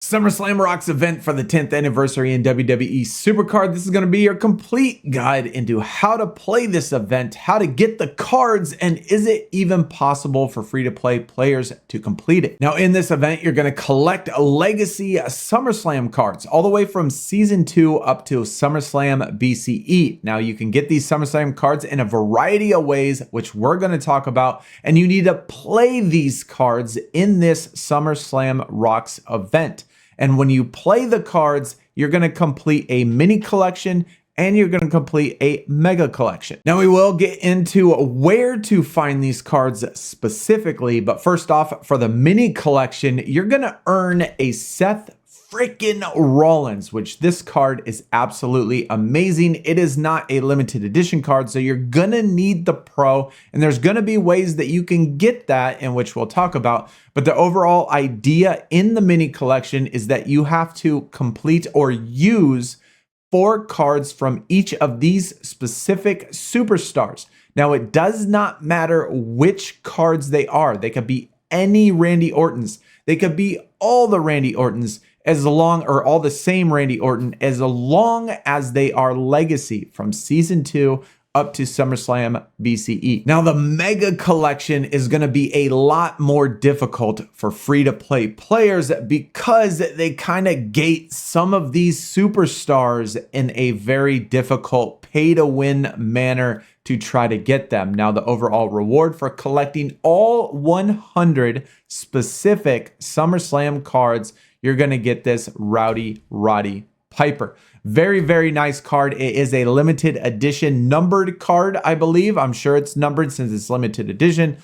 SummerSlam Rocks event for the 10th anniversary in WWE SuperCard. This is going to be your complete guide into how to play this event, how to get the cards, and is it even possible for free-to-play players to complete it. Now, in this event, you're going to collect legacy SummerSlam cards all the way from Season 2 up to SummerSlam BCE. Now, you can get these SummerSlam cards in a variety of ways, which we're going to talk about, and you need to play these cards in this SummerSlam Rocks event. And when you play the cards, you're going to complete a mini collection and you're going to complete a mega collection. Now, we will get into where to find these cards specifically, but first off, for the mini collection, you're going to earn a Seth freaking Rollins, which this card is absolutely amazing. It is not a limited edition card, so you're gonna need the pro, and there's gonna be ways that you can get that, in which we'll talk about. But the overall idea in the mini collection is that you have to complete or use 4 cards from each of these specific superstars. Now, it does not matter which cards they are. They could be any Randy Ortons. They could be all the Randy Ortons, as long, or all the same Randy Orton, as long as they are legacy from Season 2 up to SummerSlam BCE. Now, the mega collection is going to be a lot more difficult for free-to-play players because they kind of gate some of these superstars in a very difficult pay-to-win manner to try to get them. Now, the overall reward for collecting all 100 specific SummerSlam cards, you're going to get this Roddy Piper. Very, very nice card. It is a limited edition numbered card, I believe. I'm sure it's numbered since it's limited edition.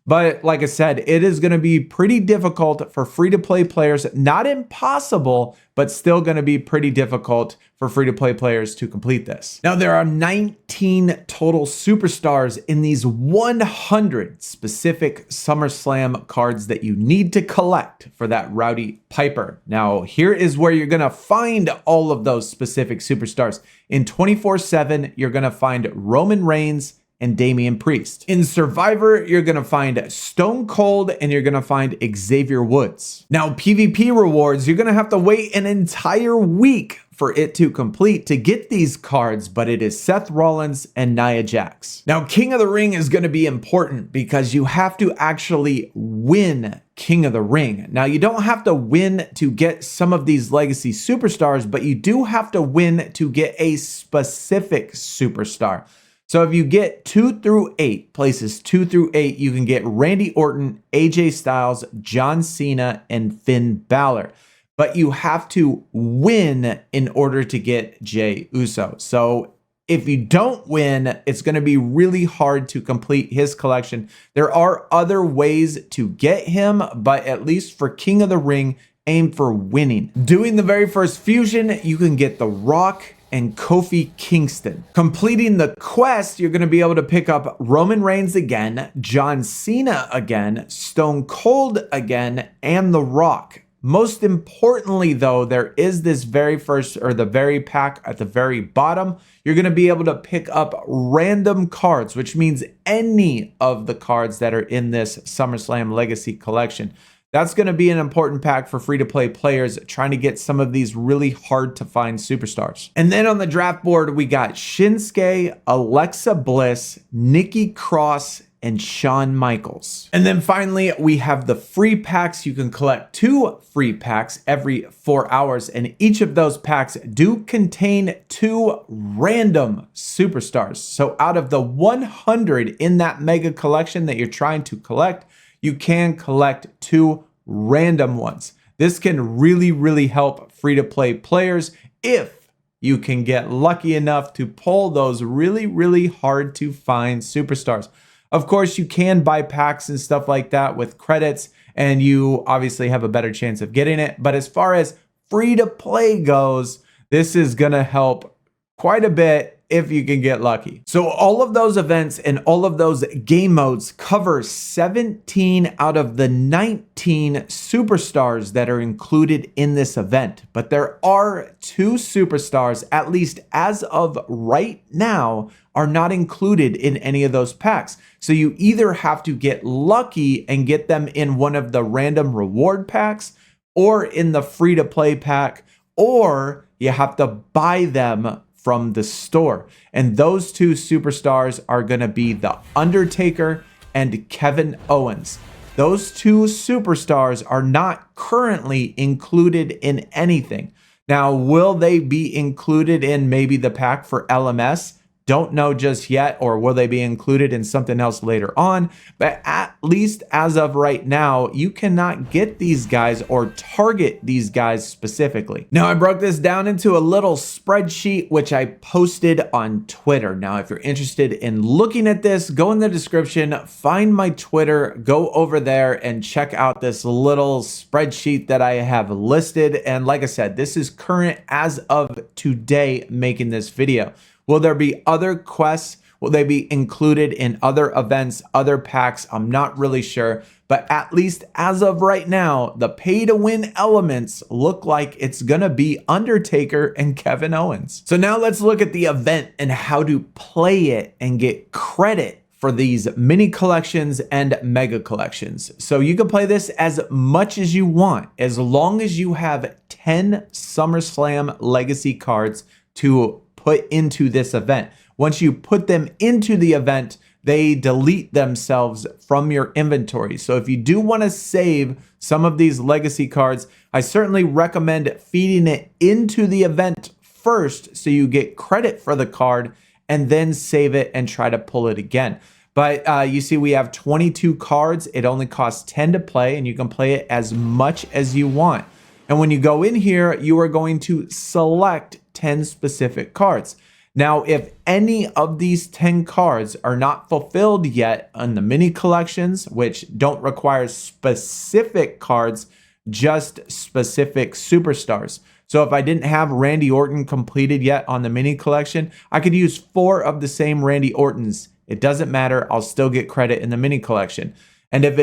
But like I said, it is going to be pretty difficult for free-to-play players. Not impossible, but still going to be pretty difficult for free-to-play players to complete this. Now, there are 19 total superstars in these 100 specific SummerSlam cards that you need to collect for that Roddy Piper. Now, here is where you're going to find all of those specific superstars. In 24/7, you're going to find Roman Reigns and Damian Priest. In Survivor, you're gonna find Stone Cold and you're gonna find Xavier Woods. Now, PvP rewards, you're gonna have to wait an entire week for it to complete to get these cards, but it is Seth Rollins and Nia Jax. Now, King of the Ring is gonna be important because you have to actually win King of the Ring. Now, you don't have to win to get some of these legacy superstars, but you do have to win to get a specific superstar. So if you get 2 through 8, places 2 through 8, you can get Randy Orton, AJ Styles, John Cena, and Finn Balor. But you have to win in order to get Jey Uso. So if you don't win, it's going to be really hard to complete his collection. There are other ways to get him, but at least for King of the Ring, aim for winning. Doing the very first fusion, you can get The Rock and Kofi Kingston. Completing the quest, you're going to be able to pick up Roman Reigns again, John Cena again, Stone Cold again, and The Rock. Most importantly, though, there is this very first, or the very pack at the very bottom. You're going to be able to pick up random cards, which means any of the cards that are in this SummerSlam Legacy collection. That's going to be an important pack for free-to-play players trying to get some of these really hard-to-find superstars. And then on the draft board, we got Shinsuke, Alexa Bliss, Nikki Cross, and Shawn Michaels. And then finally, we have the free packs. You can collect 2 free packs every 4 hours, and each of those packs do contain 2 random superstars. So out of the 100 in that mega collection that you're trying to collect, you can collect 2 random ones. This can really, really help free-to-play players if you can get lucky enough to pull those really, really hard to find superstars. Of course, you can buy packs and stuff like that with credits, and you obviously have a better chance of getting it. But as far as free-to-play goes, this is gonna help quite a bit if you can get lucky. So all of those events and all of those game modes cover 17 out of the 19 superstars that are included in this event. But there are 2 superstars, at least as of right now, are not included in any of those packs. So you either have to get lucky and get them in one of the random reward packs, or in the free-to-play pack, or you have to buy them from the store. And those two superstars are going to be The Undertaker and Kevin Owens. Those two superstars are not currently included in anything. Now, will they be included in maybe the pack for LMS? Don't know just yet, or will they be included in something else later on? But at least as of right now, you cannot get these guys or target these guys specifically. Now, I broke this down into a little spreadsheet, which I posted on Twitter. Now, if you're interested in looking at this, go in the description, find my Twitter, go over there and check out this little spreadsheet that I have listed. And like I said, this is current as of today making this video. Will there be other quests? Will they be included in other events, other packs? I'm not really sure, but at least as of right now, the pay to win elements look like it's gonna be Undertaker and Kevin Owens. So now let's look at the event and how to play it and get credit for these mini collections and mega collections. So you can play this as much as you want, as long as you have 10 SummerSlam legacy cards to put into this event. Once you put them into the event, they delete themselves from your inventory. So if you do want to save some of these legacy cards, I certainly recommend feeding it into the event first so you get credit for the card, and then save it and try to pull it again. But you see we have 22 cards. It only costs 10 to play, and you can play it as much as you want. And when you go in here, you are going to select 10 specific cards. Now, if any of these 10 cards are not fulfilled yet on the mini collections, which don't require specific cards, just specific superstars. So if I didn't have Randy Orton completed yet on the mini collection, I could use 4 of the same Randy Ortons. It doesn't matter. I'll still get credit in the mini collection. And if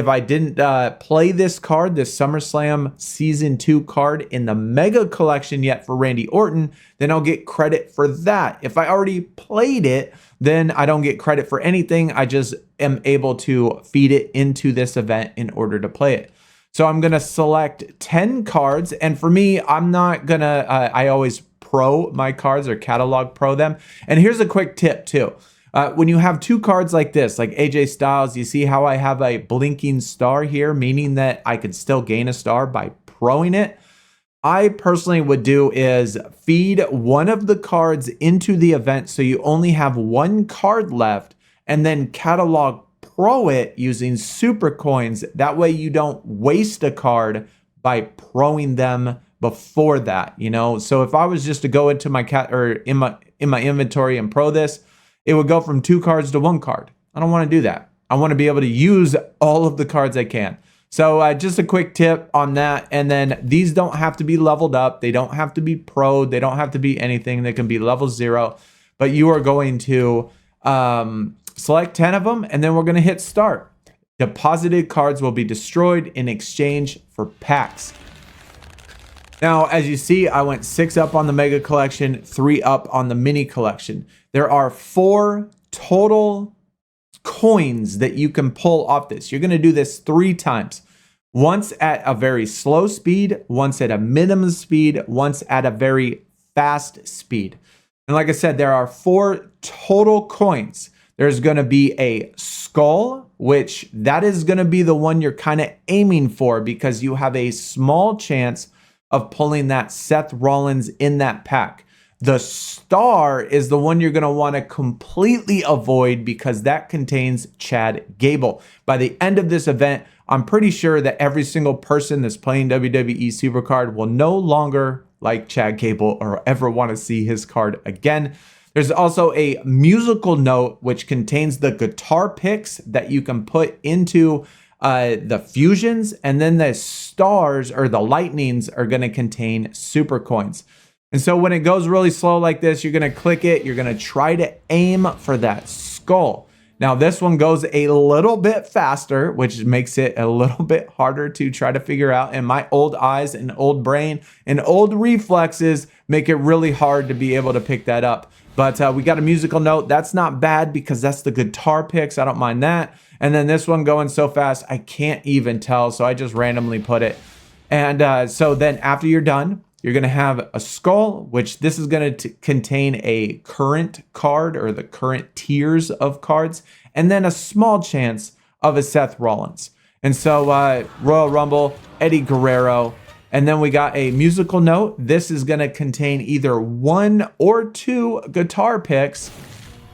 I didn't play this card, this SummerSlam Season 2 card in the Mega Collection yet for Randy Orton, then I'll get credit for that. If I already played it, then I don't get credit for anything. I just am able to feed it into this event in order to play it. So I'm going to select 10 cards. And for me, I'm not going to, I always pro my cards or catalog pro them. And here's a quick tip too. When you have 2 cards like this, like AJ Styles, you see how I have a blinking star here, meaning that I could still gain a star by proing it. I personally would do is feed one of the cards into the event so you only have 1 card left, and then catalog pro it using super coins. That way you don't waste a card by proing them before that, you know? So if I was just to go into my in my inventory and pro this, it would go from 2 cards to 1 card. I don't want to do that. I want to be able to use all of the cards I can. So just a quick tip on that. And then these don't have to be leveled up. They don't have to be pro'd. They don't have to be anything. They can be level 0. But you are going to select 10 of them, and then we're going to hit start. Deposited cards will be destroyed in exchange for packs. Now, as you see, I went 6 up on the Mega Collection, 3 up on the Mini Collection. There are 4 total coins that you can pull off this. You're going to do this 3 times. Once at a very slow speed, once at a minimum speed, once at a very fast speed. And like I said, there are 4 total coins. There's going to be a skull, which that is going to be the one you're kind of aiming for because you have a small chance of pulling that Seth Rollins in that pack. The star is the one you're going to want to completely avoid because that contains Chad Gable. By the end of this event, I'm pretty sure that every single person that's playing WWE SuperCard will no longer like Chad Gable or ever want to see his card again. There's also a musical note which contains the guitar picks that you can put into the fusions, and then the stars or the lightnings are going to contain super coins. And so when it goes really slow like this, you're going to click it. You're going to try to aim for that skull. Now this one goes a little bit faster, which makes it a little bit harder to try to figure out. And my old eyes and old brain and old reflexes make it really hard to be able to pick that up. But we got a musical note. That's not bad because that's the guitar picks. I don't mind that. And then this one going so fast, I can't even tell. So I just randomly put it. And so then after you're done, you're going to have a skull, which this is going to contain a current card or the current tiers of cards, and then a small chance of a Seth Rollins. And so Royal Rumble, Eddie Guerrero, and then we got a musical note. This is going to contain either 1 or 2 guitar picks.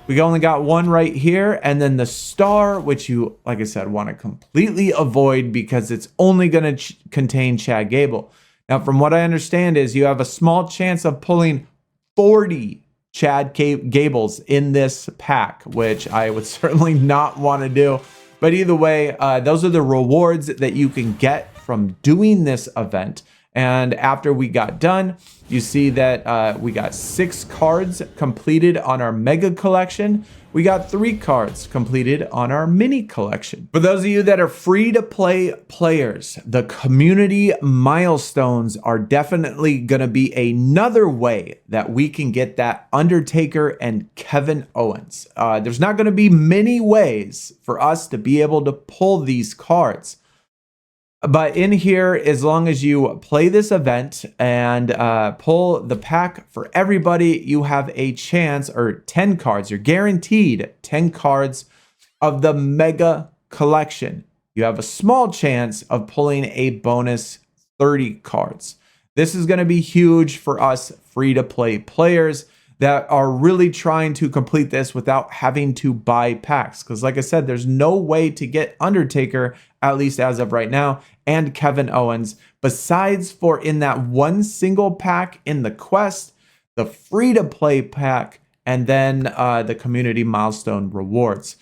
We only got 1 right here, and then the star, which you, like I said, want to completely avoid because it's only going to contain Chad Gable. Now, from what I understand is you have a small chance of pulling 40 Chad Gables in this pack, which I would certainly not want to do. But either way, those are the rewards that you can get from doing this event. And after we got done, you see that we got 6 cards completed on our mega collection. We got 3 cards completed on our mini collection. For those of you that are free to play players, the community milestones are definitely going to be another way that we can get that Undertaker and Kevin Owens. There's not going to be many ways for us to be able to pull these cards. But in here, as long as you play this event and pull the pack for everybody, you have a chance, or 10 cards. You're guaranteed 10 cards of the mega collection. You have a small chance of pulling a bonus 30 cards. This is going to be huge for us free-to-play players that are really trying to complete this without having to buy packs. Because like I said, there's no way to get Undertaker, at least as of right now, and Kevin Owens, besides for in that 1 single pack in the quest, the free-to-play pack, and then the community milestone rewards.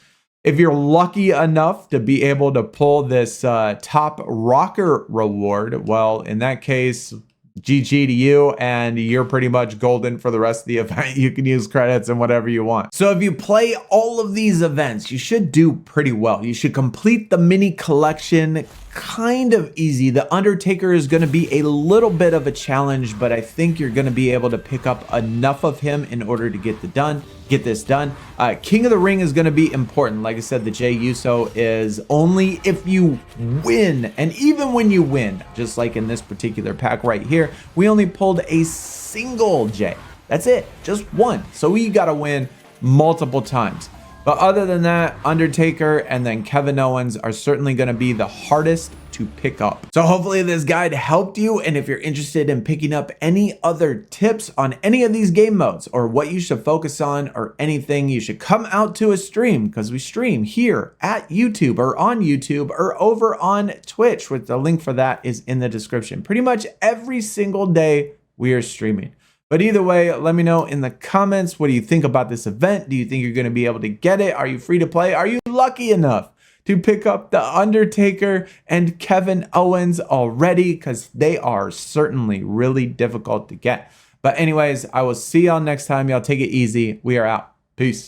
If you're lucky enough to be able to pull this top rocker reward, well, in that case, GG to you, and you're pretty much golden for the rest of the event. You can use credits and whatever you want. So if you play all of these events, you should do pretty well. You should complete the mini collection kind of easy. The Undertaker is going to be a little bit of a challenge, but I think you're going to be able to pick up enough of him in order to get this done. King of the Ring is going to be important. Like I said, the Jey Uso is only if you win. And even when you win, just like in this particular pack right here, we only pulled a single Jey. That's it, just 1. So we got to win multiple times. But other than that, Undertaker and then Kevin Owens are certainly going to be the hardest to pick up. So hopefully this guide helped you. And if you're interested in picking up any other tips on any of these game modes or what you should focus on or anything, you should come out to a stream, because we stream here at YouTube or on YouTube or over on Twitch, which the link for that is in the description. Pretty much every single day we are streaming. But either way, let me know in the comments, what do you think about this event? Do you think you're going to be able to get it? Are you free to play? Are you lucky enough to pick up the Undertaker and Kevin Owens already? Because they are certainly really difficult to get. But anyways, I will see y'all next time. Y'all take it easy. We are out. Peace.